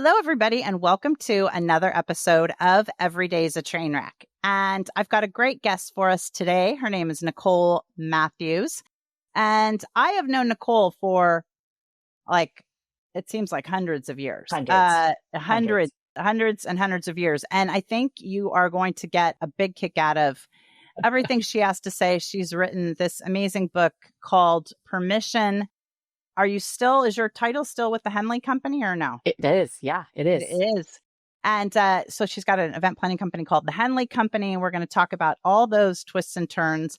Hello, everybody, and welcome to another episode of Every Day's a Train Wreck. And I've got a great guest for us today. Her name is Nicole Matthews. And I have known Nicole for it seems like hundreds of years. Hundreds and hundreds of years. And I think you are going to get a big kick out of everything she has to say. She's written this amazing book called Permission. Is your title still with the Henley Company or no? It is. Yeah, it is. It is. And so she's got an event planning company called the Henley Company. And we're going to talk about all those twists and turns.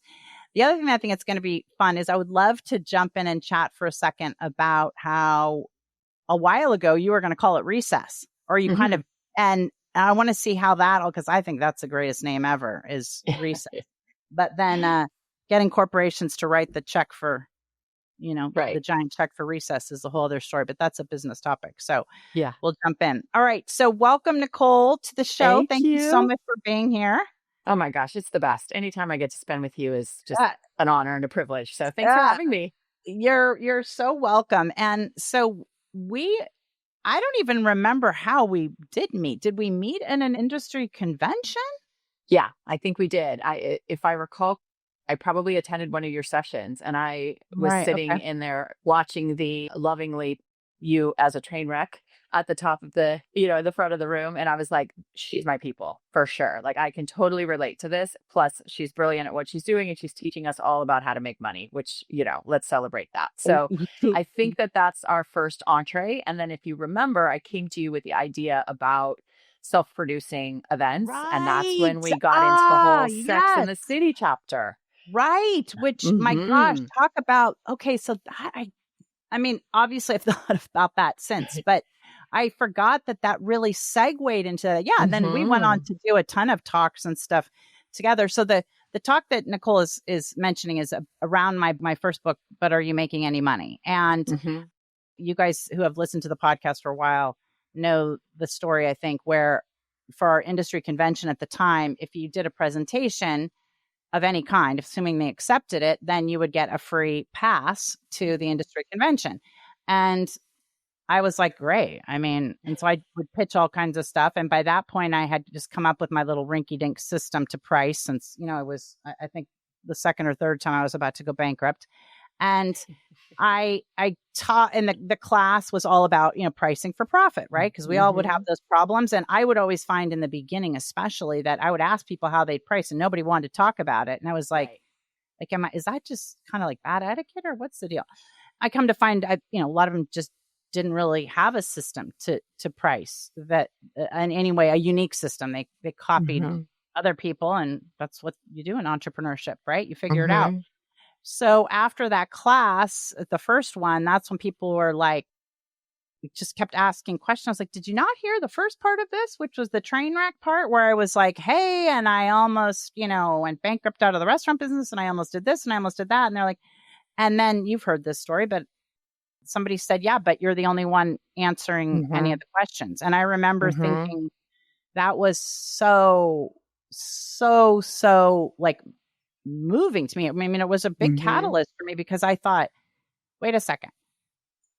The other thing I think it's going to be fun is I would love to jump in and chat for a second about how a while ago you were going to call it Recess, or you kind of, and I want to see how because I think that's the greatest name ever is Recess. But then getting corporations to write the check for, the giant check for Recess is a whole other story, but that's a business topic. So yeah, we'll jump in. All right. So welcome, Nicole, to the show. Thank you so much for being here. Oh my gosh, it's the best. Anytime I get to spend with you is just an honor and a privilege. So thanks for having me. You're so welcome. And so I don't even remember how we did meet. Did we meet in an industry convention? Yeah, I think we did. If I recall, I probably attended one of your sessions and I was sitting in there watching lovingly you as a train wreck at the top of the front of the room. And I was like, she's my people for sure. Like I can totally relate to this. Plus she's brilliant at what she's doing and she's teaching us all about how to make money, which, let's celebrate that. So I think that's our first entree. And then if you remember, I came to you with the idea about self-producing events. And that's when we got into the whole Sex in the City chapter. Right. Which, my gosh, talk about, okay. So I mean, obviously I've thought about that since, but I forgot that really segued into that. Yeah. And then we went on to do a ton of talks and stuff together. So the talk that Nicole is mentioning is around my first book, But Are You Making Any Money? And you guys who have listened to the podcast for a while know the story, I think, where for our industry convention at the time, if you did a presentation of any kind, assuming they accepted it, then you would get a free pass to the industry convention. And I was like, great. I mean, and so I would pitch all kinds of stuff. And by that point, I had just come up with my little rinky-dink system to price since, it was, I think, the second or third time I was about to go bankrupt. And I taught, and the class was all about, pricing for profit, right? Because we all would have those problems. And I would always find in the beginning, especially, that I would ask people how they price and nobody wanted to talk about it. And I was like, is that just kind of like bad etiquette or what's the deal? I come to find, a lot of them just didn't really have a system to price that in any way, a unique system. They copied other people, and that's what you do in entrepreneurship, right? You figure it out. So after that class, the first one, that's when people were like, just kept asking questions. I was like, did you not hear the first part of this, which was the train wreck part where I was like, hey, and I almost, went bankrupt out of the restaurant business and I almost did this and I almost did that. And they're like, and then you've heard this story, but somebody said, yeah, but you're the only one answering any of the questions. And I remember thinking that was so like moving to me. I mean, it was a big catalyst for me because I thought, wait a second.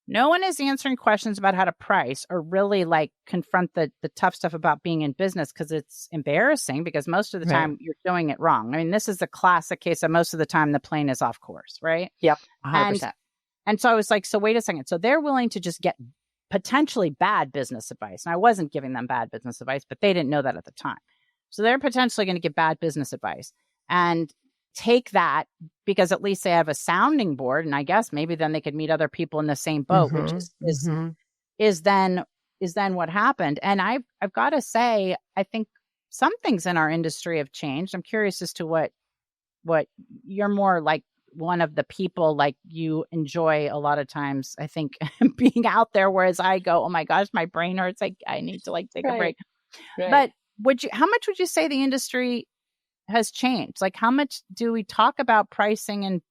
No one is answering questions about how to price or really like confront the tough stuff about being in business because it's embarrassing because most of the time you're doing it wrong. I mean, this is the classic case of most of the time the plane is off course, right? Yep, 100%. And so I was like, so wait a second. So they're willing to just get potentially bad business advice. And I wasn't giving them bad business advice, but they didn't know that at the time. So they're potentially going to get bad business advice and take that because at least they have a sounding board. And I guess maybe then they could meet other people in the same boat, which is then what happened. And I've got to say, I think some things in our industry have changed. I'm curious as to what you're more like one of the people like you enjoy a lot of times, I think, being out there, whereas I go, oh my gosh, my brain hurts. I need to like take a break. Right. But how much would you say the industry has changed? Like how much do we talk about pricing? And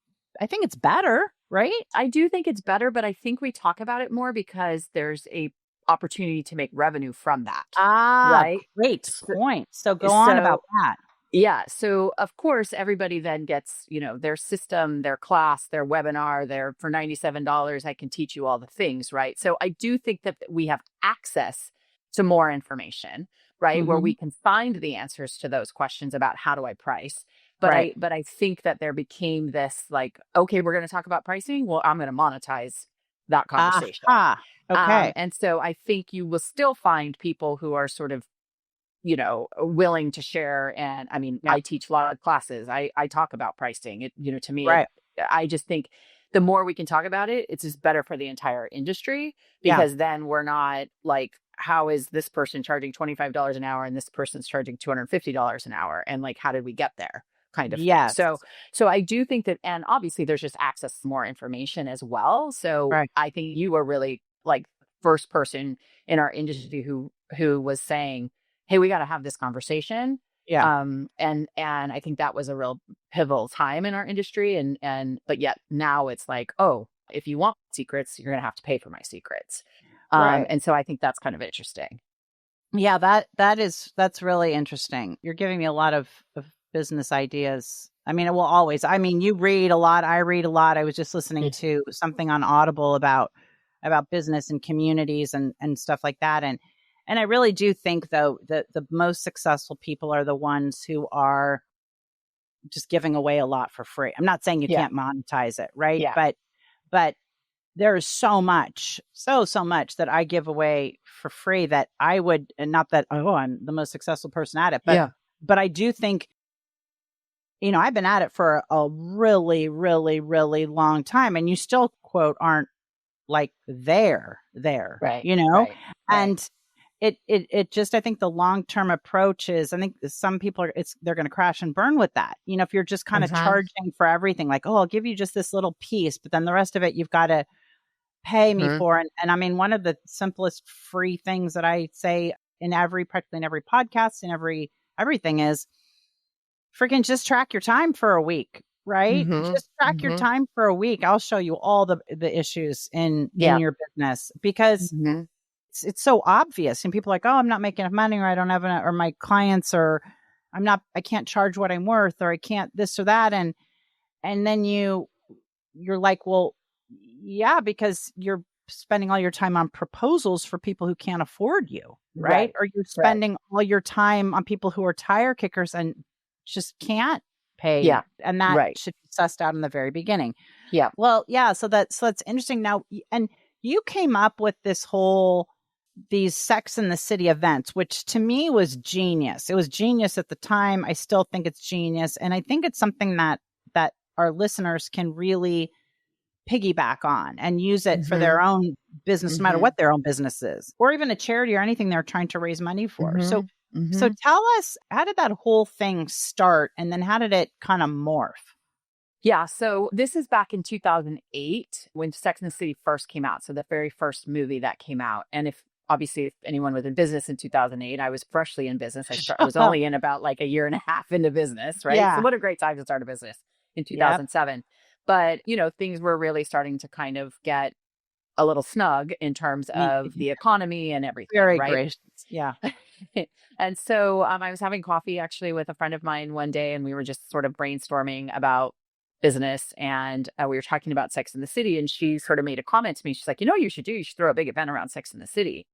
I think it's better, right? I do think it's better, but I think we talk about it more because there's a opportunity to make revenue from that. Right. Great point. So go on about that. Yeah. So of course, everybody then gets, their system, their class, their webinar, for $97, I can teach you all the things, right? So I do think that we have access to more information, right? Where we can find the answers to those questions about how do I price. But I think that there became this like, okay, we're going to talk about pricing. Well, I'm going to monetize that conversation. Aha. Okay. And so I think you will still find people who are sort of, willing to share. And I mean, I teach a lot of classes. I talk about pricing. To me, I just think the more we can talk about it, it's just better for the entire industry, because then we're not like, how is this person charging $25 an hour and this person's charging $250 an hour? And like, how did we get there? Kind of thing. So I do think that, and obviously there's just access to more information as well. So I think you were really like first person in our industry who was saying, hey, we got to have this conversation. And I think that was a real pivotal time in our industry. But yet now it's like, oh, if you want secrets, you're going to have to pay for my secrets. And so I think that's kind of interesting. Yeah, that's really interesting. You're giving me a lot of business ideas. I mean, you read a lot. I read a lot. I was just listening to something on Audible about business and communities and stuff like that. And I really do think, though, that the most successful people are the ones who are just giving away a lot for free. I'm not saying you can't monetize it, right? Yeah. But there is so much that I give away for free that I would, and not that, I'm the most successful person at it, but I do think, I've been at it for a really, really, really long time, and you still, quote, aren't like there, right? And it just, I think the long-term approach is, I think some people they're going to crash and burn with that. If you're just kind of charging for everything, like, I'll give you just this little piece, but then the rest of it, you've got to pay me for. And I mean, one of the simplest free things that I say practically in every podcast and everything is freaking just track your time for a week, right? Just track your time for a week. I'll show you all the issues in your business, because it's so obvious, and people are like, oh, I'm not making enough money, or I don't have enough, or my clients, or I can't charge what I'm worth, or I can't this or that. And then you're like, well, yeah, because you're spending all your time on proposals for people who can't afford you, right? Or you're spending all your time on people who are tire kickers and just can't pay. And that should be sussed out in the very beginning. Well, so that's interesting. Now, and you came up with these Sex and the City events, which to me was genius. It was genius at the time. I still think it's genius. And I think it's something that our listeners can really piggyback on and use it for their own business, no matter what their own business is, or even a charity or anything they're trying to raise money for. So tell us, how did that whole thing start? And then how did it kind of morph? Yeah. So this is back in 2008 when Sex and the City first came out. So the very first movie that came out. And if anyone was in business in 2008, I was freshly in business. I was only in about like a year and a half into business, right? So what a great time to start a business in 2007. But, things were really starting to kind of get a little snug in terms of the economy and everything. Very right? gracious. Yeah. And so I was having coffee actually with a friend of mine one day, and we were just sort of brainstorming about business, and we were talking about Sex and the City, and she sort of made a comment to me. She's like, you should throw a big event around Sex and the City.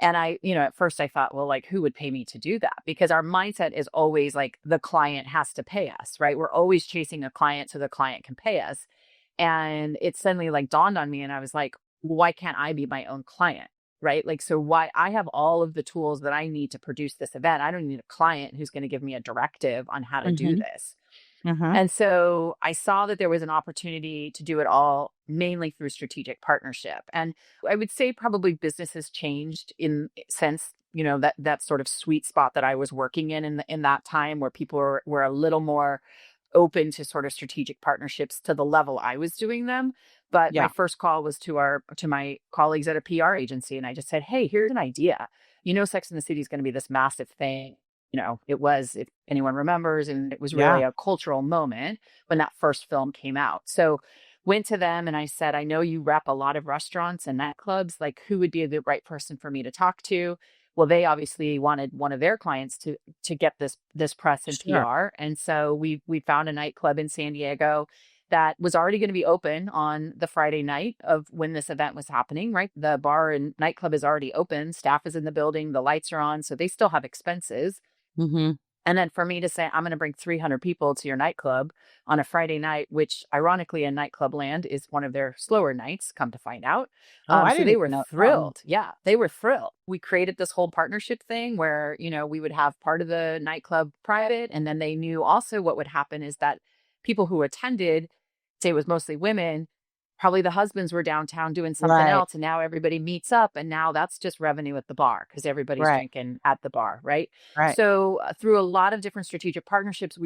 And I, at first I thought, well, like, who would pay me to do that? Because our mindset is always like the client has to pay us, right? We're always chasing a client so the client can pay us. And it suddenly like dawned on me, and I was like, why can't I be my own client? Right? Like, so why I have all of the tools that I need to produce this event. I don't need a client who's going to give me a directive on how to do this. And so I saw that there was an opportunity to do it all mainly through strategic partnership. And I would say probably business has changed since, that sort of sweet spot that I was working in that time, where people were a little more open to sort of strategic partnerships to the level I was doing them. But my first call was to my colleagues at a PR agency. And I just said, hey, here's an idea. Sex and the City is going to be this massive thing. It was, if anyone remembers, and it was really a cultural moment when that first film came out. So went to them and I said, I know you rep a lot of restaurants and nightclubs. Like, who would be the right person for me to talk to? Well, they obviously wanted one of their clients to get this press and PR. And so we found a nightclub in San Diego that was already going to be open on the Friday night of when this event was happening, right? The bar and nightclub is already open. Staff is in the building. The lights are on. So they still have expenses. Mm-hmm. And then for me to say, I'm going to bring 300 people to your nightclub on a Friday night, which ironically in nightclub land is one of their slower nights, come to find out. Oh, I So didn't they even were know. thrilled. Yeah, they were thrilled. We created this whole partnership thing where, we would have part of the nightclub private. And then they knew also what would happen is that people who attended, say it was mostly women, probably the husbands were downtown doing something Right. else. And now everybody meets up. And now that's just revenue at the bar because everybody's Right. drinking at the bar. Right. Right. So through a lot of different strategic partnerships,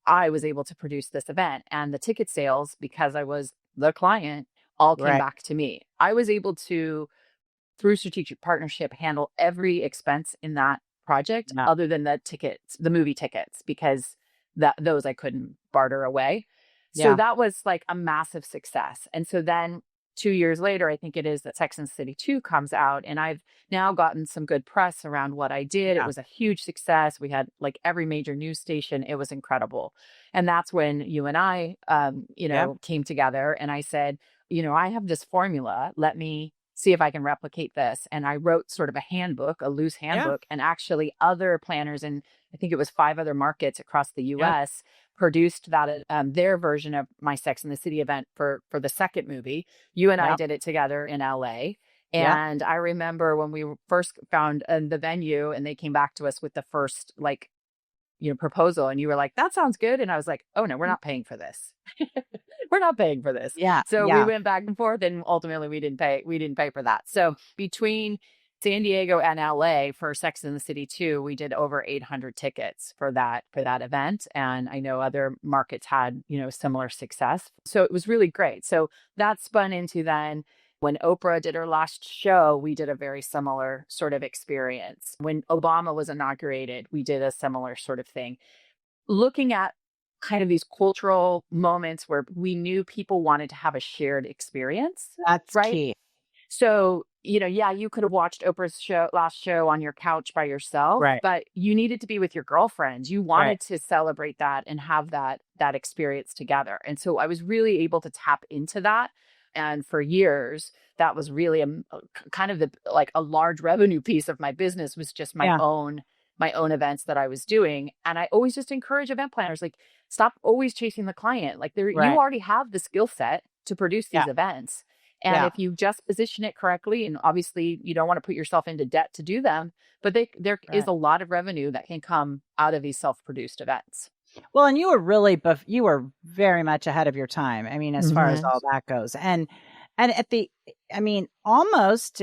I was able to produce this event, and the ticket sales, because I was the client, all came Right. back to me. I was able to, through strategic partnership, handle every expense in that project Yeah. other than the movie tickets, because those I couldn't barter away. So Yeah. that was like a massive success. And so then 2 years later, I think it is, that Sex and the City 2 comes out, and I've now gotten some good press around what I did. It Yeah. was a huge success. We had like every major news station. It was incredible. And that's when you and I, Yeah. came together, and I said, I have this formula. Let me see if I can replicate this. And I wrote sort of a handbook, a loose Yeah. handbook, and actually other planners, and I think it was 5 other markets across the Yeah. US, produced that their version of my Sex and the City event for the second movie. You and I Yeah. did it together in LA. Yeah. And I remember when we first found the venue, and they came back to us with the first proposal, and you were like, that sounds good. And I was like, oh no, we're not paying for this. We're not paying for this. Yeah. So we Yeah. went back and forth, and ultimately we didn't pay for that. So between San Diego and LA for Sex and the City 2, we did over 800 tickets for that event. And I know other markets had, similar success. So it was really great. So that spun into then when Oprah did her last show, we did a very similar sort of experience. When Obama was inaugurated, we did a similar sort of thing. Looking at kind of these cultural moments where we knew people wanted to have a shared experience, That's right? key. So, you could have watched Oprah's last show on your couch by yourself, Right. but you needed to be with your girlfriends. You Right. wanted to celebrate that and have that experience together. And so I was really able to tap into that. And for years, that was really kind of like a large revenue piece of my business, was just my Yeah. own events that I was doing. And I always just encourage event planners, like, stop always chasing the client. Like, you Right. already have the skill set to produce Yeah. these events. And Yeah. if you just position it correctly, and obviously you don't want to put yourself into debt to do them, but there is Right. a lot of revenue that can come out of these self-produced events. Well, and you were really you were very much ahead of your time. I mean, as far as Mm-hmm. all that goes. And almost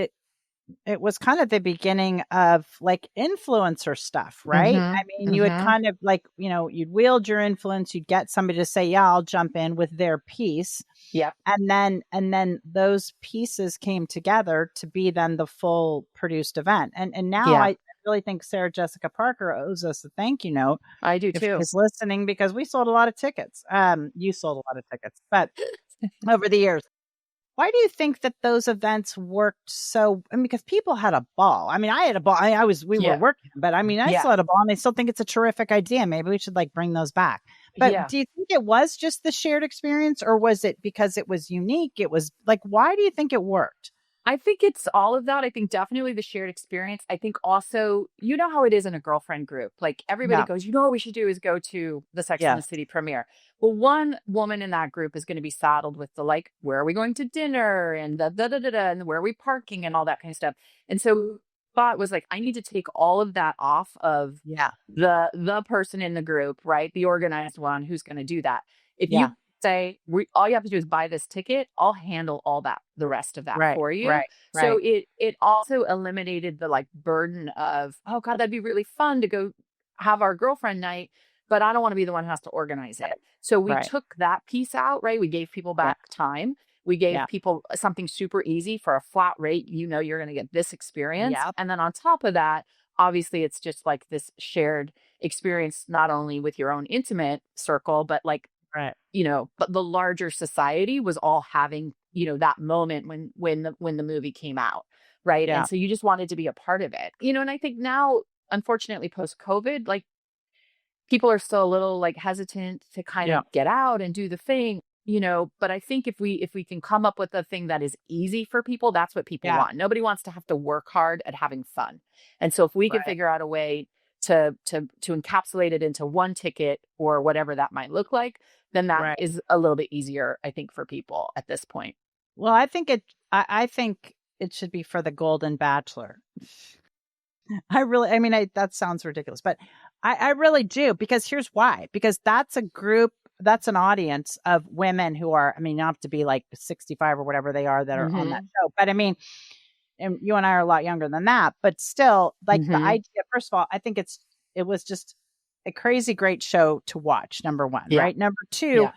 it was kind of the beginning of like influencer stuff, right? Mm-hmm. I mean, you would Mm-hmm. kind of like, you'd wield your influence, you'd get somebody to say, yeah, I'll jump in with their piece. Yep. And then those pieces came together to be then the full produced event. And now Yeah, I really think Sarah Jessica Parker owes us a thank you note I do if too. she's listening, because we sold a lot of tickets. You sold a lot of tickets, but over the years. Why do you think that those events worked so? I mean, because people had a ball. I mean, I had a ball. We were Yeah. working, but I mean, I Yeah. still had a ball, and I still think it's a terrific idea. Maybe we should like bring those back. But Yeah. do you think it was just the shared experience, or was it because it was unique? It was like, why do you think it worked? I think it's all of that. I think definitely the shared experience. I think also, how it is in a girlfriend group. Like, everybody Yeah. goes, what we should do is go to the Sex and the Yes. City premiere. Well, one woman in that group is going to be saddled with the, like, where are we going to dinner, and the da da da da, and where are we parking, and all that kind of stuff. And so thought was like, I need to take all of that off of Yeah. the person in the group, right? The organized one who's going to do that. If Yeah. you say, all you have to do is buy this ticket, I'll handle all that, the rest of that Right. for you. Right. So Right. it also eliminated the like burden of, oh God, that'd be really fun to go have our girlfriend night, but I don't want to be the one who has to organize it. So we Right. took that piece out, right? We gave people Yeah. back time. We gave Yeah. people something super easy for a flat rate. You're going to get this experience. Yep. And then on top of that, obviously it's just like this shared experience, not only with your own intimate circle, but like, Right. but the larger society was all having, that moment when the movie came out. Right. Yeah. And so you just wanted to be a part of it, and I think now, unfortunately, post COVID, like, people are still a little like hesitant to kind Yeah. of get out and do the thing, but I think if we can come up with a thing that is easy for people, that's what people Yeah. want. Nobody wants to have to work hard at having fun. And so if we can Right. figure out a way to encapsulate it into one ticket or whatever that might look like, then that Right. is a little bit easier, I think, for people at this point. Well, I think it should be for the Golden Bachelor. I mean, that sounds ridiculous, but I really do, because here's why. Because that's a group, that's an audience of women who are, I mean, you don't have to be like 65 or whatever they are that are on that Mm-hmm. show. But I mean, and you and I are a lot younger than that, but still, like the Mm-hmm. idea, first of all, I think it was just a crazy great show to watch, number one, Yeah. right? Number two, Yeah.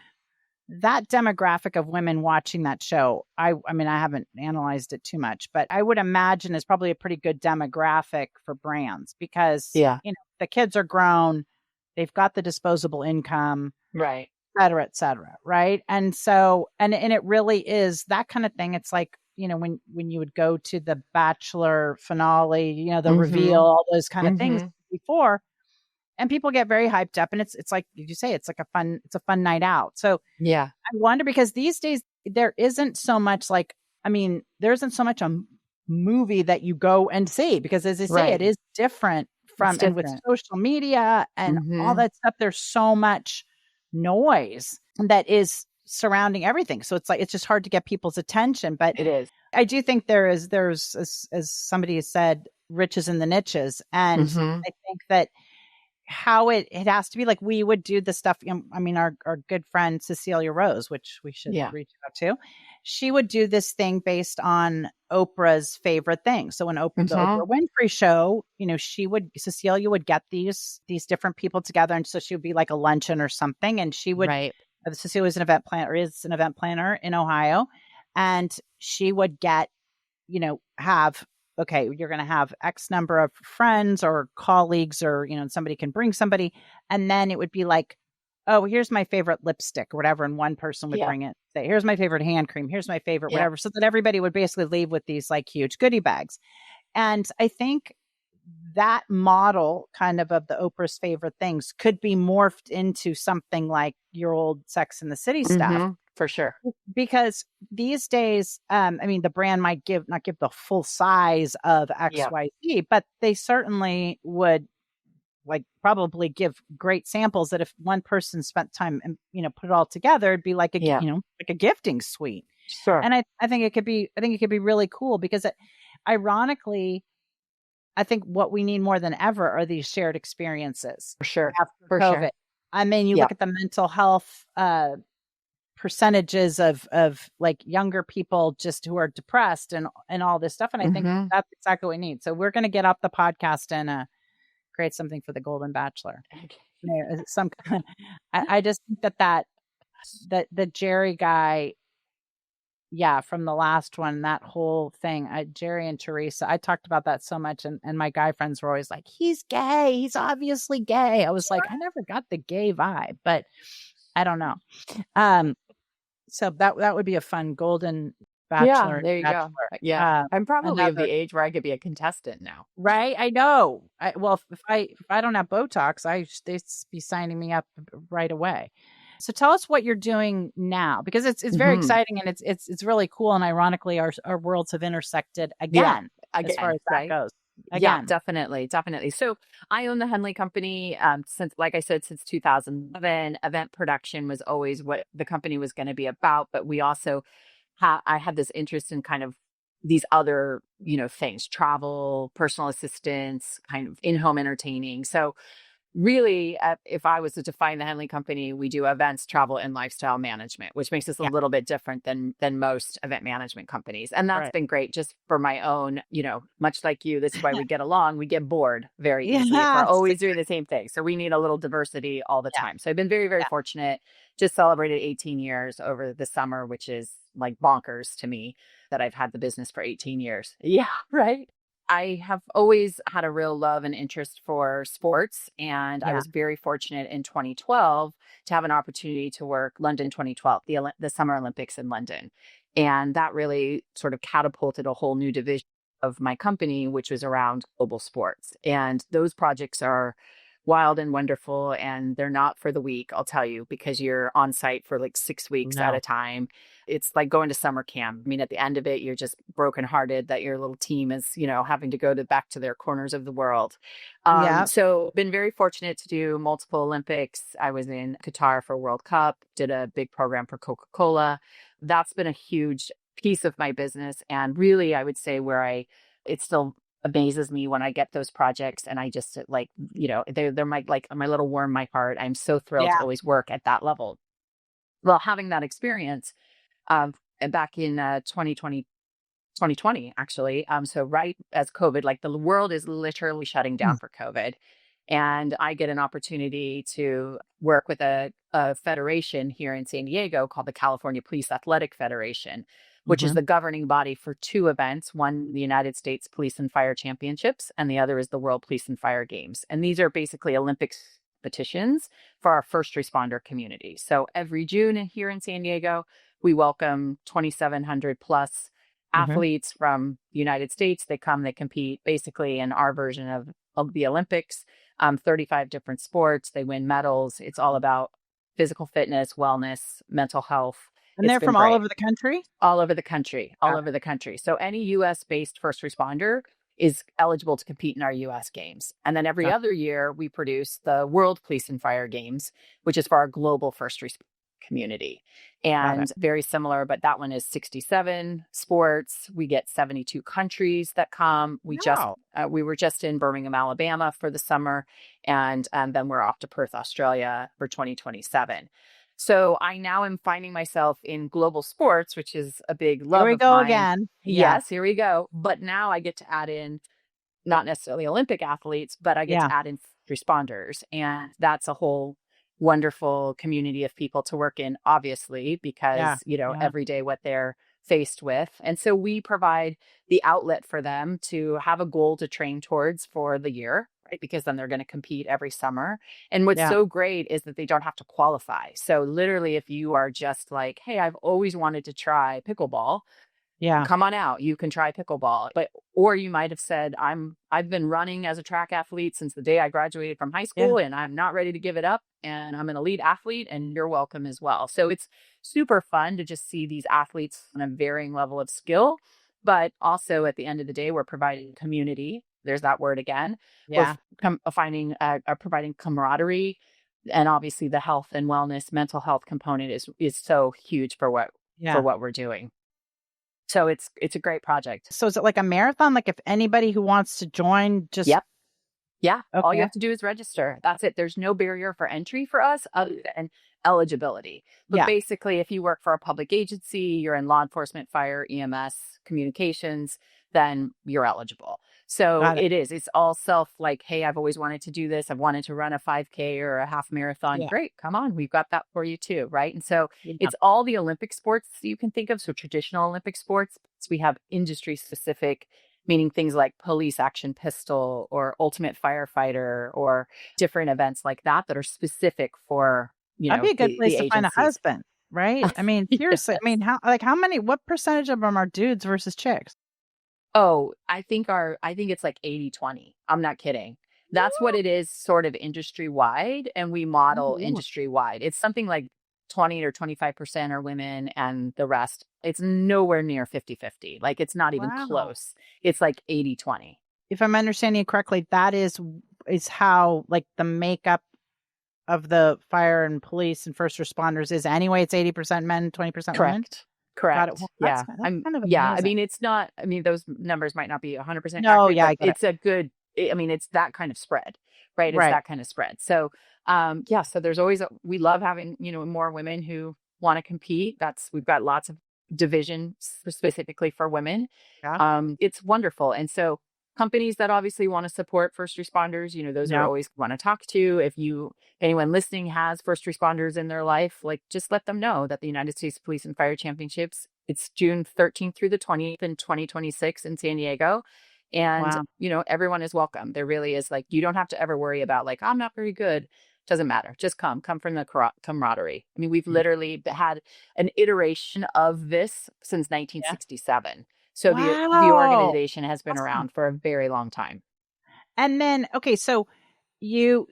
that demographic of women watching that show, I mean, I haven't analyzed it too much, but I would imagine is probably a pretty good demographic for brands, because, Yeah. the kids are grown, they've got the disposable income, Right. et cetera, right? And so, and it really is that kind of thing. It's like, when you would go to the Bachelor finale, the reveal, Mm-hmm. all those kind of things Mm-hmm. before, and people get very hyped up, and it's like you say, it's like it's a fun night out. So Yeah. I wonder, because these days there isn't so much like, I mean, there isn't so much a movie that you go and see, because as I say, it Right. is different It's and with different. social media and all Mm-hmm. that stuff, there's so much noise that is surrounding everything. So it's like, it's just hard to get people's attention. But It is. I do think there's, as somebody has said, riches in the niches. And Mm-hmm. I think that how it has to be like, we would do the stuff. I mean, our good friend Cecilia Rose, which we should Yeah. reach out to, she would do this thing based on Oprah's favorite things. So when the Mm-hmm. Oprah Winfrey show, Cecilia would get these different people together, and so she would be like a luncheon or something, and she would. Right. Cecilia was an event planner, is an event planner in Ohio, and she would get, have, okay, you're going to have X number of friends or colleagues, or, somebody can bring somebody. And then it would be like, oh, here's my favorite lipstick or whatever. And one person would Yeah. bring it, say, here's my favorite hand cream. Here's my favorite, Yeah. whatever. So that everybody would basically leave with these like huge goodie bags. And I think that model kind of the Oprah's favorite things could be morphed into something like your old Sex and the City stuff. Mm-hmm. For sure. Because these days, I mean, the brand might not give the full size of Yeah. XYZ, but they certainly would like probably give great samples that if one person spent time and, put it all together, it'd be like Yeah. like a gifting suite. Sure. And I think it could be really cool, because ironically, I think what we need more than ever are these shared experiences For sure. after For COVID. sure. I mean, you Yeah. look at the mental health, percentages of like younger people just who are depressed and all this stuff. And I think Mm-hmm. that's exactly what we need. So we're going to get off the podcast and create something for the Golden Bachelor. Some kind. I just think that the Jerry guy, yeah, from the last one, that whole thing, Jerry and Teresa, I talked about that so much. And my guy friends were always like, he's gay. He's obviously gay. I was like, I never got the gay vibe, but I don't know. So that would be a fun Golden Bachelor. Yeah, there you Bachelor. go. Yeah. I'm probably of the Another, age where I could be a contestant now. right? I know. Well, if I don't have Botox, they'd be signing me up right away. So tell us what you're doing now, because it's very Mm-hmm. exciting, and it's really cool. And ironically, our worlds have intersected again, as far as that Right? goes. Yeah, Again. definitely. So I own the Henley Company since, like I said, since 2011. Event production was always what the company was going to be about, but we also I had this interest in kind of these other, things, travel, personal assistance, kind of in-home entertaining. So really, if I was to define the Henley Company, we do events, travel, and lifestyle management, which makes us a Yeah. little bit different than most event management companies. And that's Right. been great just for my own, much like you. This is why we get along. We get bored very easily if we're Yes. always doing the same thing. So we need a little diversity all the Yeah. time. So I've been very, very Yeah. fortunate. Just celebrated 18 years over the summer, which is like bonkers to me that I've had the business for 18 years. Yeah, right. I have always had a real love and interest for sports. And I Yeah. was very fortunate in 2012 to have an opportunity to work London 2012, the Summer Olympics in London. And that really sort of catapulted a whole new division of my company, which was around global sports. And those projects are wild and wonderful, and they're not for the weak, I'll tell you, because you're on site for like 6 weeks at a No. time. It's like going to summer camp. I mean, at the end of it, you're just brokenhearted that your little team is, having to go back to their corners of the world. Yeah. So been very fortunate to do multiple Olympics. I was in Qatar for World Cup, did a big program for Coca-Cola. That's been a huge piece of my business. And really, I would say it still amazes me when I get those projects, and I just like, they're my little worm, my heart. I'm so thrilled to Yeah. always work at that level. Well, having that experience, back in 2020, actually. So right as COVID, like the world is literally shutting down for COVID. And I get an opportunity to work with a federation here in San Diego called the California Police Athletic Federation, which is Mm-hmm. the governing body for two events. One, the United States Police and Fire Championships, and the other is the World Police and Fire Games. And these are basically Olympics competitions for our first responder community. So every June here in San Diego, we welcome 2,700 plus Mm-hmm. athletes from the United States. They come, they compete basically in our version of the Olympics, 35 different sports. They win medals. It's all about physical fitness, wellness, mental health. And It's they're been from all great. over the country? All over the country, all Got over the country. So any US based first responder is eligible to compete in our US games. And then every Got other year, we produce the World Police and Fire Games, which is for our global first responder community. got And it. very similar, but that one is 67 sports. We get 72 countries that come. Wow. We were just in Birmingham, Alabama for the summer, and then we're off to Perth, Australia for 2027. So I now am finding myself in global sports, which is a big Here love we of go mine. again. Yeah. Yes, here we go. But now I get to add in not necessarily Olympic athletes, but I get Yeah. to add in responders. And that's a whole wonderful community of people to work in, obviously, because, Yeah. Yeah. every day what they're faced with. And so we provide the outlet for them to have a goal to train towards for the year, right? Because then they're going to compete every summer. And what's Yeah. so great is that they don't have to qualify. So literally, if you are just like, hey, I've always wanted to try pickleball, Yeah. come on out, you can try pickleball. Or you might have said, I've been running as a track athlete since the day I graduated from high Yeah. school, and I'm not ready to give it up, and I'm an elite athlete, and you're welcome as well. So it's super fun to just see these athletes on a varying level of skill, but also at the end of the day, we're providing community. There's that word again. We're Yeah. providing camaraderie, and obviously the health and wellness, mental health component is so huge for Yeah. what we're doing. So it's a great project. So is it like a marathon? Like if anybody who wants to join just Yep. Yeah. All you okay. have to do is register. That's it. There's no barrier for entry for us other than eligibility. But Yeah. basically, if you work for a public agency, you're in law enforcement, fire, EMS, communications, then you're eligible. So Got it. it's all like, hey, I've always wanted to do this. I've wanted to run a 5K or a half marathon. Yeah. Great. Come on. We've got that for you too. Right. And so Yeah. it's all the Olympic sports you can think of. So traditional Olympic sports, we have industry specific, meaning things like police action pistol or ultimate firefighter or different events like that that are specific for, That'd be a good the place to find a agencies. husband, right? I mean, seriously. I Yes. mean, what percentage of them are dudes versus chicks? Oh, I think it's like 80-20. I'm not kidding. That's what it is sort of industry wide. And we model Ooh. industry wide. It's something like 20 or 25% are women and the rest, it's nowhere near 50-50. Like it's not even Wow. close. It's like 80-20. If I'm understanding it correctly, that is how like the makeup of the fire and police and first responders is anyway. It's 80% men, 20% women. Got it. Correct. Well, Yeah. that's kind of Yeah. I amazing. mean, it's not, I mean, those numbers might not be 100% No, accurate, yeah, but I get it. it's a good, I mean, it's that kind of spread, right? It's Right. that kind of spread. So, yeah, so there's always, we love having, more women who want to compete. We've got lots of divisions specifically for women. Yeah. It's wonderful. And so companies that obviously want to support first responders, those are Yeah. always want to talk to. If anyone listening has first responders in their life, like just let them know that the United States Police and Fire Championships, it's June 13th through the 20th in 2026 in San Diego. And, Wow. everyone is welcome. There really is, like, you don't have to ever worry about like, I'm not very good. Doesn't matter. Just come from the camaraderie. I mean, we've literally had an iteration of this since Yeah. 1967. So the Wow. organization has been Awesome. around for a very long time. And then, okay, so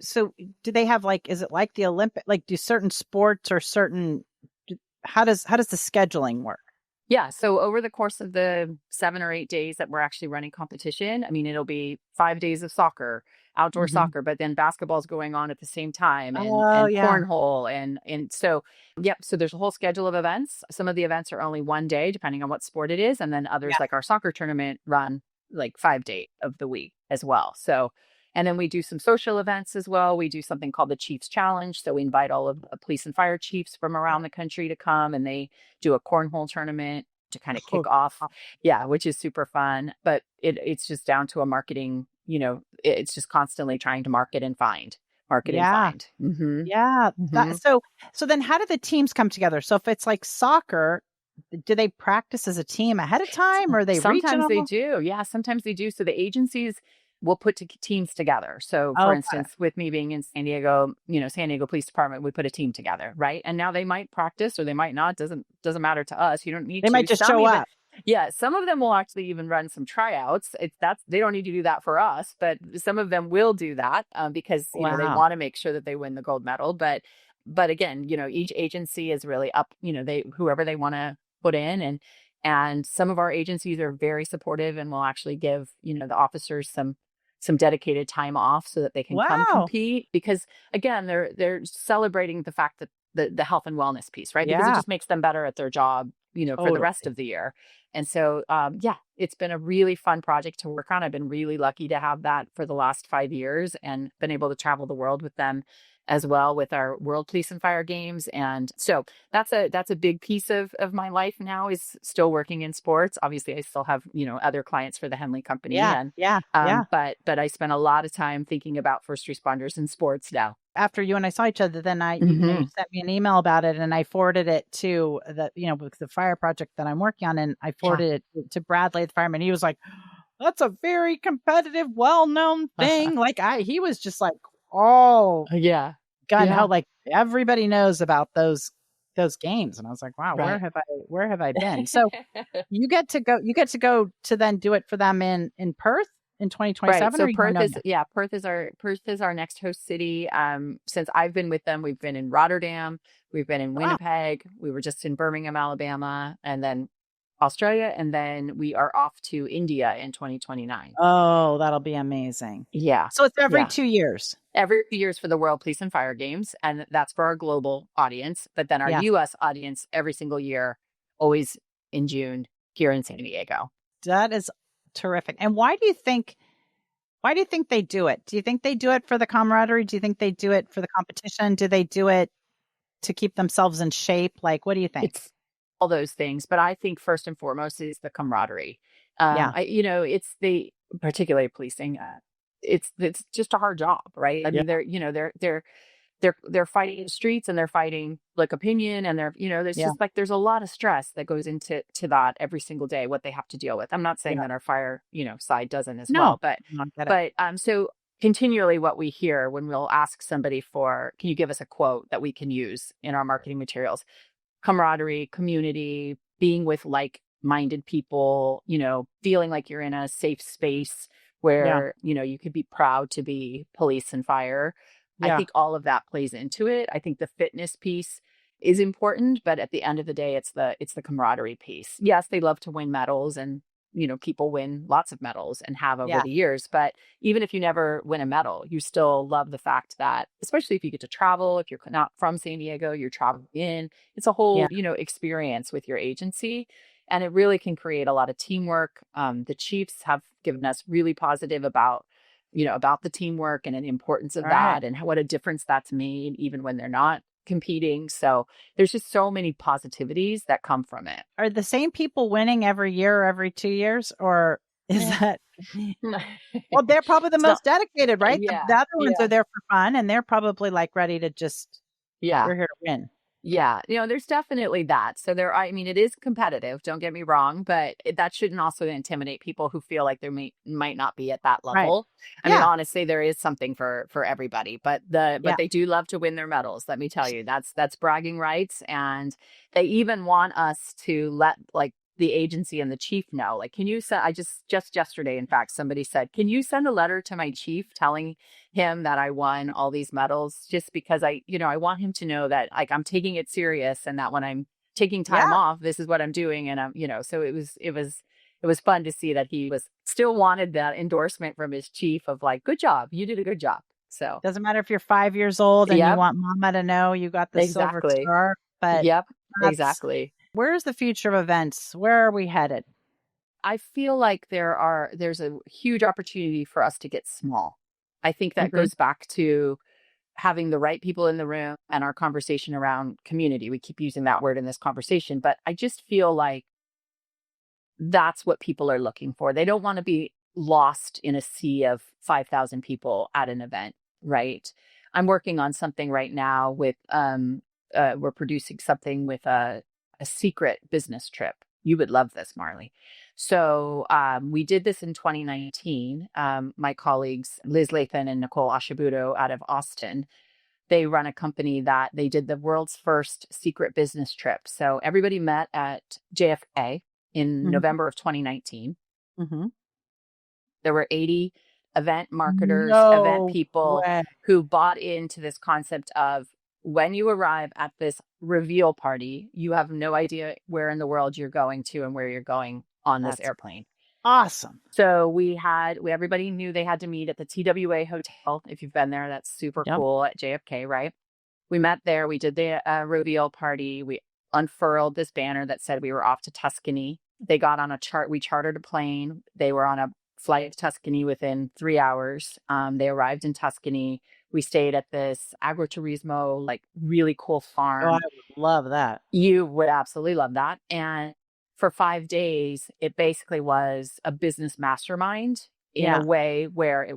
so do they have like, is it like the Olympic, like do certain sports or how does the scheduling work? Yeah. So over the course of the 7 or 8 days that we're actually running competition, I mean, it'll be 5 days of soccer, outdoor Hmm. soccer, but then basketball's going on at the same time, Oh and yeah. cornhole, and so yep. So there's a whole schedule of events. Some of the events are only one day, depending on what sport it is, and then others, Yeah. like our soccer tournament, run like 5 days of the week as well. So. And then we do some social events as well. We do something called the Chiefs Challenge. So we invite all of the police and fire chiefs from around the country to come, and they do a cornhole tournament to kind of Oh, kick off. Yeah, which is super fun. But it's just down to a marketing, it's just constantly trying to market and find, market and yeah. find. Mm-hmm. Yeah. Mm-hmm. So then how do the teams come together? So if it's like soccer, do they practice as a team ahead of time, or are they Sometimes they regional? do. Yeah, sometimes they do. So the agencies will put teams together. So for Oh, got it. instance, with me being in San Diego, San Diego Police Department, we put a team together, right? And now they might practice or they might not. Doesn't matter to us. You don't need They might to. just Some show even, up. yeah, some of them will actually even run some tryouts. They don't need to do that for us, but some of them will do that because they Wow. want to make sure that they win the gold medal. But again, each agency is really up. They whoever they want to put in, and some of our agencies are very supportive and will actually give the officers some dedicated time off so that they can come Wow. compete, because again, they're celebrating the fact that the health and wellness piece, right? Because it Yeah. just makes them better at their job, for the rest Totally. of the year. And so, yeah, it's been a really fun project to work on. I've been really lucky to have that for the last 5 years and been able to travel the world with them as well with our World Police and Fire games. And so that's a big piece of my life now, is still working in sports. Obviously, I still have, other clients for the Henley Company, Yeah. and Yeah. Yeah. but I spend a lot of time thinking about first responders in sports now. After you and I saw each other, then you Hmm. sent me an email about it, and I forwarded it to with the fire project that I'm working on, and I Yeah. forwarded it to Bradley, the fireman. He was like, "That's a very competitive, well-known thing." Like he was just like, "Oh, Yeah. gun ho!" Yeah. Like everybody knows about those games, and I was like, "Wow, Right. where have I been?" So you get to go to then do it for them in Perth in Right. 2027, or So you going Perth no is, no? yeah, Perth is our next host city. Since I've been with them, we've been in Rotterdam, we've been in Wow. Winnipeg, we were just in Birmingham, Alabama, and then Australia, and then we are off to India in 2029. Oh, that'll be amazing. Yeah. So it's every Yeah. 2 years. Every few years for the World Police and Fire Games, and that's for our global audience. But then our Yes. US audience every single year, always in June here in San Diego. That is terrific. And why do you think they do it? Do you think they do it for the camaraderie? Do you think they do it for the competition? Do they do it to keep themselves in shape? Like, what do you think? It's all those things, but I think first and foremost is the camaraderie. Yeah. It's the particularly policing. It's just a hard job, right? I Yeah. mean, they're fighting in the streets, and they're fighting like opinion, and there's Yeah. just like there's a lot of stress that goes into that every single day, what they have to deal with. I'm not saying Yeah. that our fire side doesn't as No. well, but No, I get it. so continually what we hear when we'll ask somebody for, can you give us a quote that we can use in our marketing materials? Camaraderie, community, being with like-minded people, feeling like you're in a safe space Yeah. where, you could be proud to be police and fire. I Yeah. think all of that plays into it. I think the fitness piece is important, but at the end of the day, it's the camaraderie piece. Yes, they love to win medals, and people win lots of medals and have over Yeah. the years. But even if you never win a medal, you still love the fact that, especially if you get to travel, if you're not from San Diego, you're traveling in, it's a Yeah. whole, experience with your agency. And it really can create a lot of teamwork. The Chiefs have given us really positive about the teamwork and the importance of All right. that, and what a difference that's made even when they're not competing. So there's just so many positivities that come from it. Are the same people winning every year or every 2 years, or is Yeah. that well, they're probably the So most dedicated, right? The yeah, other ones are yeah, there for fun, and they're probably like ready to just, yeah. we're here to win. Yeah, there's definitely that. So I mean, it is competitive, don't get me wrong, but that shouldn't also intimidate people who feel like they might not be at that Right. level. I mean, Yeah. honestly, there is something for everybody, but Yeah. they do love to win their medals. Let me tell you, that's bragging rights, and they even want us to let, like, the agency and the chief know. Like, can you send, I just yesterday, in fact, somebody said, can you send a letter to my chief telling him that I won all these medals, just because I want him to know that, like, I'm taking it serious, and that when I'm taking time off, this is what I'm doing. And so it was fun to see that he was still wanted that endorsement from his chief of like, good job. You did a good job. So doesn't matter if you're 5 years old and you want mama to know you got the silver star, but exactly. Where's the future of events? Where are we headed? I feel like there's a huge opportunity for us to get small. I think that goes back to having the right people in the room and our conversation around community. We keep using that word in this conversation, but I just feel like that's what people are looking for. They don't want to be lost in a sea of 5,000 people at an event, right? I'm working on something right now with, we're producing something with a secret business trip. You would love this, Marley. So we did this in 2019. My colleagues, Liz Lathan and Nicole Ashabudo out of Austin, they run a company that they did the world's first secret business trip. So everybody met at JFK in November of 2019. There were 80 event marketers, event people who bought into this concept of, when you arrive at this reveal party, you have no idea where in the world you're going to and where you're going on this airplane. Awesome. So everybody knew they had to meet at the TWA Hotel. If you've been there, that's super cool at JFK, right? We met there. We did the reveal party. We unfurled this banner that said we were off to Tuscany. They got on we chartered a plane. They were on a flight to Tuscany within 3 hours. They arrived in Tuscany. We stayed at this agriturismo, like really cool farm. Oh, I would love that. You would absolutely love that. And for 5 days, it basically was a business mastermind in a way where it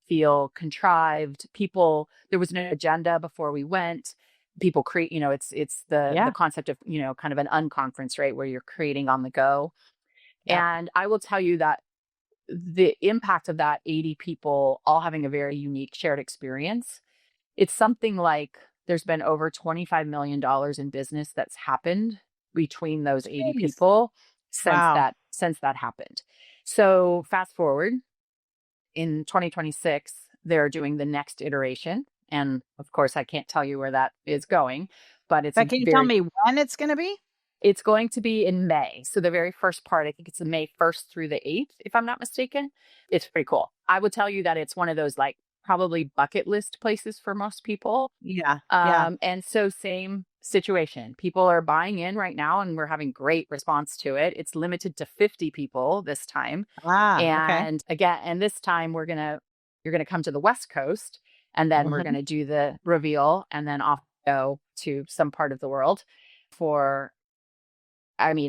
feel contrived. There was no agenda before we went. People create, it's the concept of, kind of an unconference, right? Where you're creating on the go. Yeah. And I will tell you that the impact of that 80 people all having a very unique shared experience, it's something like there's been over $25 million in business that's happened between those 80 people since that happened. So fast forward, in 2026, they're doing the next iteration. And of course, I can't tell you where that is going, but can you tell me when it's going to be? It's going to be in May. So the very first part, I think it's May 1st through the 8th, if I'm not mistaken. It's pretty cool. I would tell you that it's one of those like probably bucket list places for most people. Yeah. And so same situation. People are buying in right now and we're having great response to it. It's limited to 50 people this time. And again, and this time you're going to come to the West Coast, and then we're going to do the reveal and then off go to some part of the world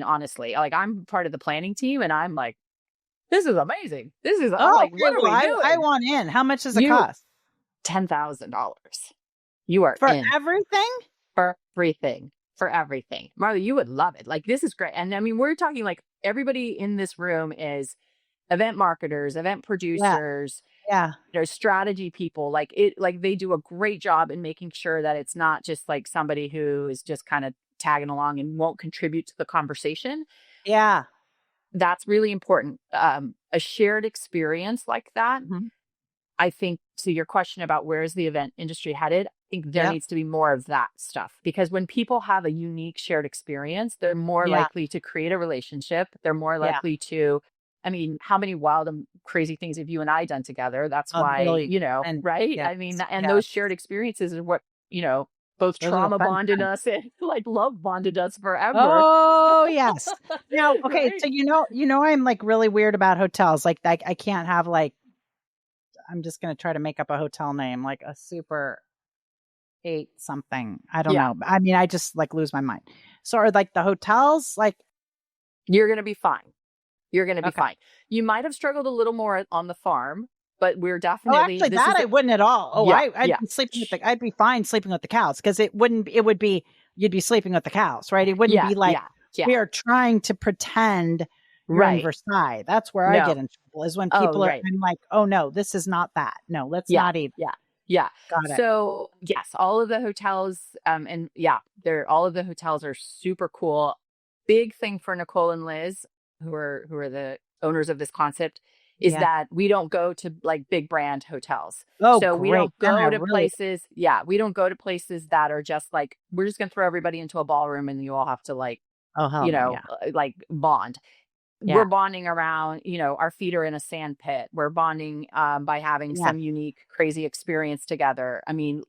honestly, like, I'm part of the planning team and I'm like, this is amazing. I'm like, what are we doing? I want in. How much does it cost? $10,000. You are for in. Everything? For everything. Marley, you would love it. Like, this is great. And I mean, we're talking like everybody in this room is event marketers, event producers, strategy people. Like they do a great job in making sure that it's not just like somebody who is just kind of tagging along and won't contribute to the conversation. Yeah. That's really important. A shared experience like that. I think, to your question about where is the event industry headed, I think there needs to be more of that stuff, because when people have a unique shared experience, they're more likely to create a relationship. They're more likely to, how many wild and crazy things have you and I done together? That's why, right? Yes, and those shared experiences are what, both trauma bonded us and like love bonded us forever. Oh, yes. Now, okay. Right? So, I'm like really weird about hotels. Like I can't have like, I'm just going to try to make up a hotel name, like a Super 8 something. I don't know. I just like lose my mind. So are like the hotels, like, you're going to be fine. You're going to be fine. You might have struggled a little more on the farm, but we're definitely. Oh, actually, I wouldn't at all. Oh, I'd be sleeping with I'd be fine sleeping with the cows, because it would be, you'd be sleeping with the cows, right? It wouldn't be like we are trying to pretend you're in Versailles. That's where I get in trouble, is when people are. I'm like, oh no, this is not that. No, let's not even. Yeah. Got it. So yes, all of the hotels, all of the hotels are super cool. big thing for Nicole and Liz, who are the owners of this concept, is Yeah. that we don't go to like big brand hotels. Oh, So we great. don't Then I go to really, places. Yeah, we don't go to places that are just like, we're just going to throw everybody into a ballroom and you all have to like, oh, hell no. Yeah. like bond. We're Yeah. bonding around, our feet are in a sand pit. We're bonding by having Yeah. some unique, crazy experience together. I mean,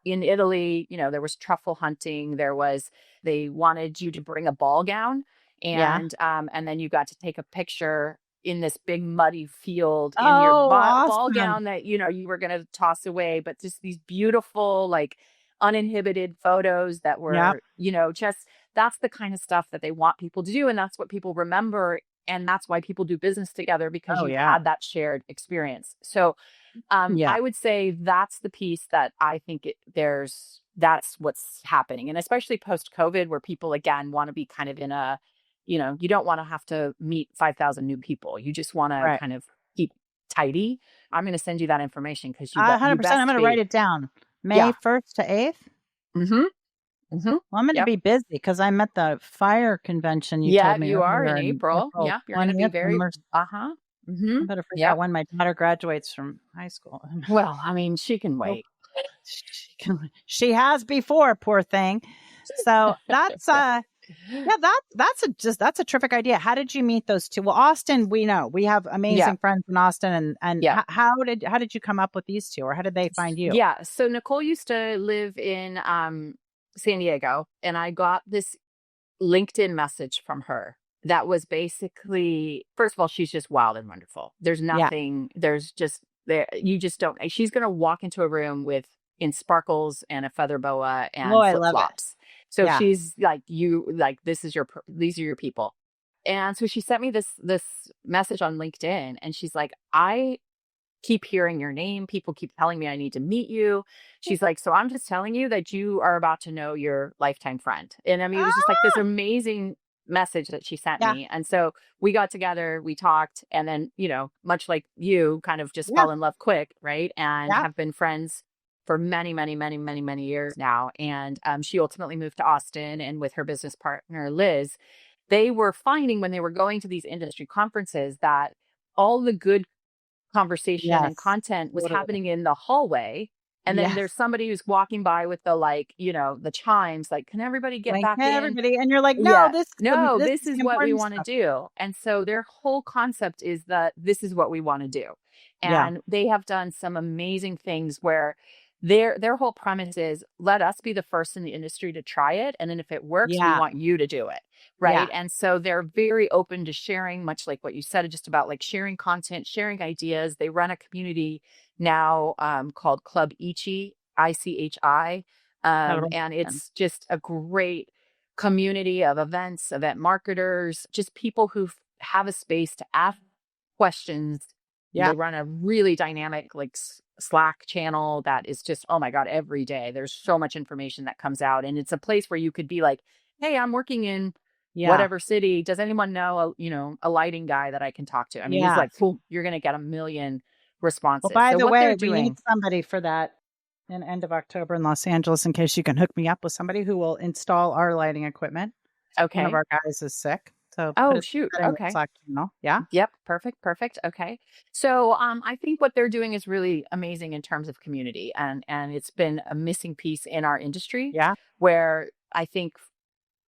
in Italy, there was truffle hunting. They wanted you to bring a ball gown, Yeah. and then you got to take a picture in this big muddy field in your Oh, ball awesome. gown that, you were going to toss away, but just these beautiful, like uninhibited photos that Yeah. were, just that's the kind of stuff that they want people to do. And that's what people remember. And that's why people do business together, because Oh, you've yeah. had that shared experience. So Yeah. I would say that's the piece that I think that's what's happening. And especially post COVID, where people again want to be kind of in a, you don't want to have to meet 5,000 new people. You just want to Right. kind of keep tidy. I'm going to send you that information because you 100%. I'm best going to write be. it down. May Yeah. 1st to 8th. Mm-hmm. Mm-hmm. Well, I'm going to Yep. be busy because I'm at the fire convention you Yeah, told me you are earlier in in April. April Yeah, you're going to be 20th. very, I better figure out Yep. when my daughter graduates from high school. Well, I mean, she can Hope wait. she has before, poor thing. So that's yeah, that's a terrific idea. How did you meet those two? Well, Austin, we know we have Yeah. amazing friends in Austin, and Yeah. how did you come up with these two, or how did they find you? Yeah. So Nicole used to live in San Diego, and I got this LinkedIn message from her that was basically, first of all, she's just wild and wonderful. There's Yeah. nothing, there's just there, you just don't, she's going to walk into a room in sparkles and a feather boa Oh, and I flip love it. flops. So Yeah. she's like, these are your people. And so she sent me this message on LinkedIn, and she's like, I keep hearing your name. People keep telling me I need to meet you. She's like, so I'm just telling you that you are about to know your lifetime friend. And I mean, it was just like this Ah! amazing message that she sent Yeah. me. And so we got together, we talked, and then, much like you, kind of just Yeah. fell in love quick, right? And Yeah. have been friends for many, many, many, many, many years now. And she ultimately moved to Austin, and with her business partner, Liz, they were finding when they were going to these industry conferences that all the good conversation and Yes. content was Totally. happening in the hallway. And then Yes. there's somebody who's walking by with the chimes, like, can everybody get Like, back hey, in? everybody, and you're like, no, Yeah. No, this this is is the what we important want to stuff. do. And so their whole concept is that this is what we want to do. Yeah. And they have done some amazing things where their whole premise is, let us be the first in the industry to try it. And then if it works, we Yeah. want you to do it. Yeah. Right. And so they're very open to sharing, much like what you said, just about like sharing content, sharing ideas. They run a community now called Club Ichi, ICHI. Totally. And it's just a great community of events, event marketers, just people who have a space to ask questions. Yeah. They run a really dynamic like Slack channel that is just, oh my God, every day there's so much information that comes out. And it's a place where you could be like, hey, I'm working in Yeah. whatever city. Does anyone know a lighting guy that I can talk to? I mean, he's Yeah. like, cool, you're going to get a million Well, responses. by So the what they're way, we need doing. somebody for that in end of October in Los Angeles, in case you can hook me up with somebody who will install our lighting equipment. One of Okay. our guys is sick. So Oh, shoot. put in the Okay. Slack channel. Yeah. Yep. Perfect. Okay. So I think what they're doing is really amazing in terms of community, and it's been a missing piece in our industry Yeah. where I think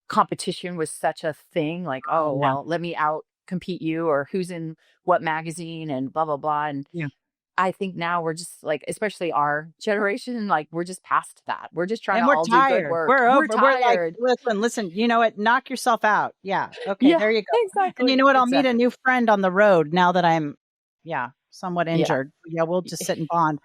competition was such a thing, like, Oh, oh, yeah. well, let me out compete you, or who's in what magazine and blah, blah, blah. And Yeah. I think now we're just like, especially our generation, like we're just past that. We're just trying And to we're all do good tired. work. We're We're over. We're like, tired. listen, you know what? Knock yourself out. Yeah. Okay. Yeah, There you go. And you know exactly. what? I'll meet a Exactly. new friend on the road now that I'm, yeah, somewhat Yeah. injured. Yeah. We'll just sit and bond.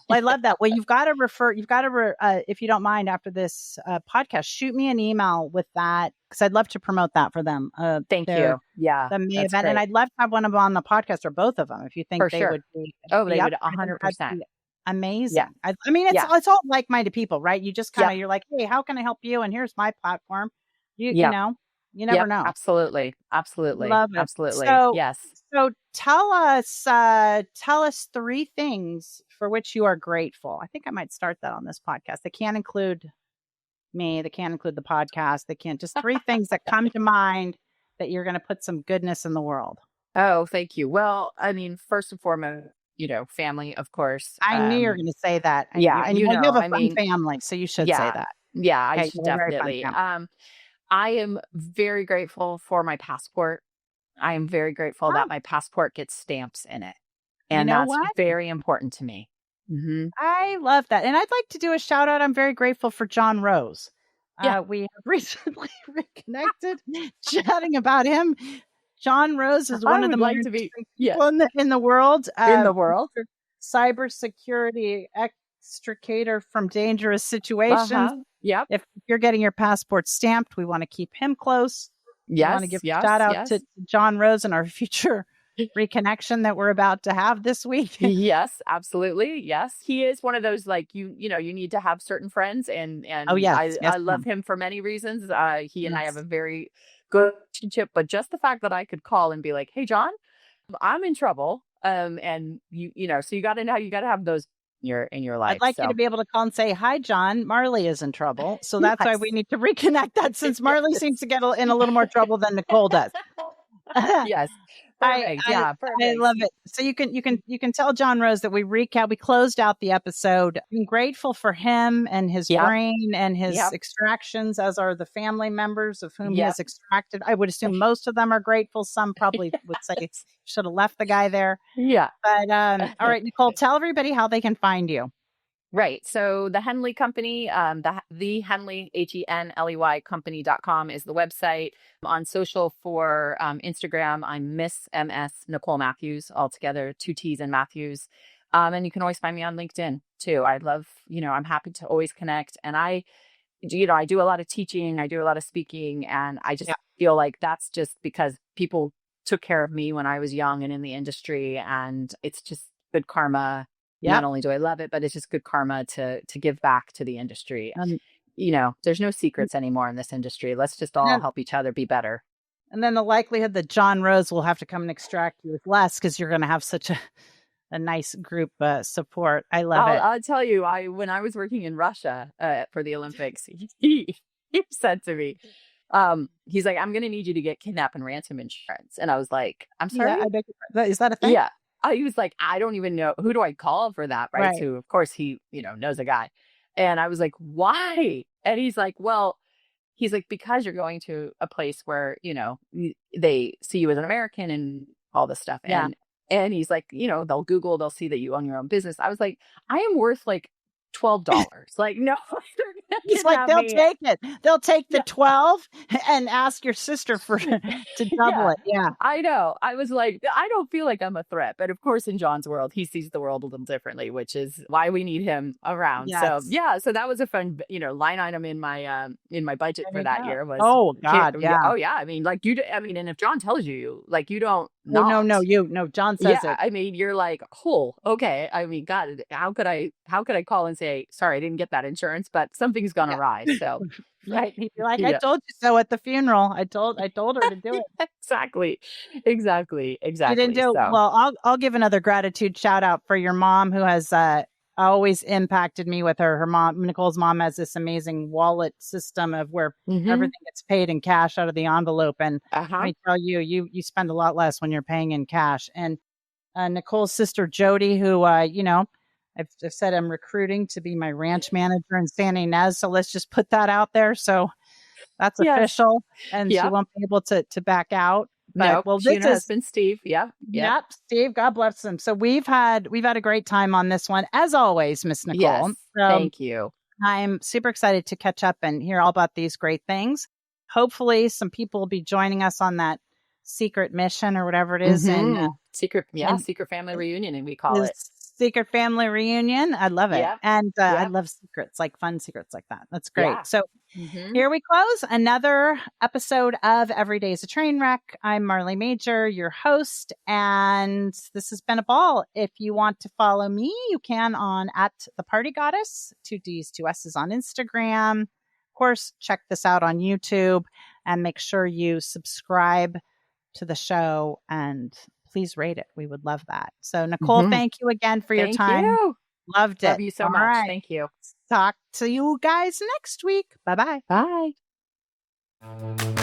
Well, I love that. Well, if you don't mind, after this podcast, shoot me an email with that, because I'd love to promote that for them. Thank Their you. Yeah, the May that's event, and great. I'd love to have one of them on the podcast, or both of them, if you think For they sure. would be Oh, be they up would for it. I think that'd 100%. be Yeah. amazing. I mean, Yeah. it's all like-minded people, right? You just kind Yep. of, you're like, hey, how can I help you? And here's my platform. You Yep. know, you never Yep. know. Absolutely. Absolutely. Love it. Absolutely. So Yes. so tell us three things for which you are grateful. I think I might start that on this podcast. They can't include me. They can't include the podcast. They can't. Just 3 things that come to mind that you're going to put some goodness in the world. Oh, thank you. Well, I mean, first and foremost, family, of course. I knew you were going to say that. Yeah, And you have a I fun mean, family, so you should say yeah, that. yeah, I Okay, should you have a very fun definitely. family. I am very grateful for my passport. I am very grateful that Oh, my passport gets stamps in it. you And know that's what? very important to me. Hmm. I love that. And I'd like to do a shout out. I'm very grateful for John Rose. Yeah. We have recently reconnected, chatting about him. John Rose is one I of the would more like to be, interesting yes, people in the world. in the world. Cybersecurity extricator from dangerous situations. Uh-huh. Yep. If you're getting your passport stamped, we want to keep him close. We want to Yes, give a yes, shout out yes. to John Rose and our future reconnection that we're about to have this week. Yes, absolutely. Yes. He is one of those, like, you need to have certain friends, and Oh, yes. I Yes, love ma'am. him for many reasons. He and I have Yes. a very good relationship, but just the fact that I could call and be like, "Hey, John, I'm in trouble." And so you got to have those in your I'd life. like you to So be able to call and say, "Hi, John, Marley is in trouble." So that's why we yes. need to reconnect that, since Marley Yes. seems to get in a little more trouble than Nicole does. Yes. I, Perfect. I Yeah, I perfect. love it. So you can tell John Rose that we closed out the episode. I'm grateful for him and his Yep. brain and his Yep. extractions, as are the family members of whom he Yep. has extracted. I would assume most of them are grateful. Some probably would say should have left the guy there. Yeah. But all right, Nicole, tell everybody how they can find you. Right. So the Henley Company, the Henley, HENLEY company.com is the website. On social for Instagram, I'm Miss MS Nicole Matthews, altogether, 2 T's and Matthews. And you can always find me on LinkedIn too. I love, I'm happy to always connect. And I do a lot of teaching, I do a lot of speaking, and I just feel like that's just because people took care of me when I was young and in the industry. And it's just good karma. Not only do I love it, but it's just good karma to give back to the industry. Um, There's no secrets anymore in this industry. Let's just all help each other be better. and then the likelihood that John Rose will have to come and extract you is less, because you're going to have such a nice group support. I love it. I'll tell you, when I was working in Russia for the Olympics, he said to me, he's like, "I'm going to need you to get kidnap and ransom insurance." And I was like, "I'm sorry? Yeah, is that a thing? Yeah. He was like, "I don't even know, who do I call for that?" Right. Right. So of course he, knows a guy. And I was like, "Why?" And he's like, because you're going to a place where, they see you as an American and all this stuff. Yeah. And he's like, they'll see that you own your own business. I was like, I am worth like $12. Like, no, He's like, they'll take it. They'll take the 12 and ask your sister to double it. Yeah. I know. I was like, I don't feel like I'm a threat. But of course, in John's world, he sees the world a little differently, which is why we need him around. Yes. So that was a fun, line item in my budget for that year was. Oh God. Yeah. Oh yeah. I mean, like and if John tells you, like, you don't. No, John says it. I mean, you're like, oh, okay. I mean, God, how could I call and say, sorry, I didn't get that insurance, but something's gonna rise. So, right. He'd be like, I told you so at the funeral. I told her to do it. Exactly. You didn't do So. well. I'll give another gratitude shout out for your mom, who has always impacted me with her. Her mom, Nicole's mom, has this amazing wallet system of where everything gets paid in cash out of the envelope. And let me tell you, you spend a lot less when you're paying in cash. And Nicole's sister Jody, who I've said I'm recruiting to be my ranch manager in San Ynez. So let's just put that out there. So that's official, and she won't be able to back out. But she and her husband Steve. Yep. Steve, God bless him. So we've had a great time on this one, as always, Miss Nicole. Yes, thank you. I'm super excited to catch up and hear all about these great things. Hopefully, some people will be joining us on that secret mission or whatever it is, and secret family reunion, and we call it secret family reunion. I love it, and I love secrets, like fun secrets like that. That's great. Yeah. So. Here we close another episode of Every Day's a Train Wreck. I'm Marley Major, your host, and this has been a ball. If you want to follow me, you can on @thepartygoddess, 2 D's, 2 S's on Instagram. Of course, check this out on YouTube and make sure you subscribe to the show and please rate it. We would love that. So, Nicole, thank you again for your time. You. Loved it. Love you so All much. right. Thank you. Talk to you guys next week. Bye-bye. Bye.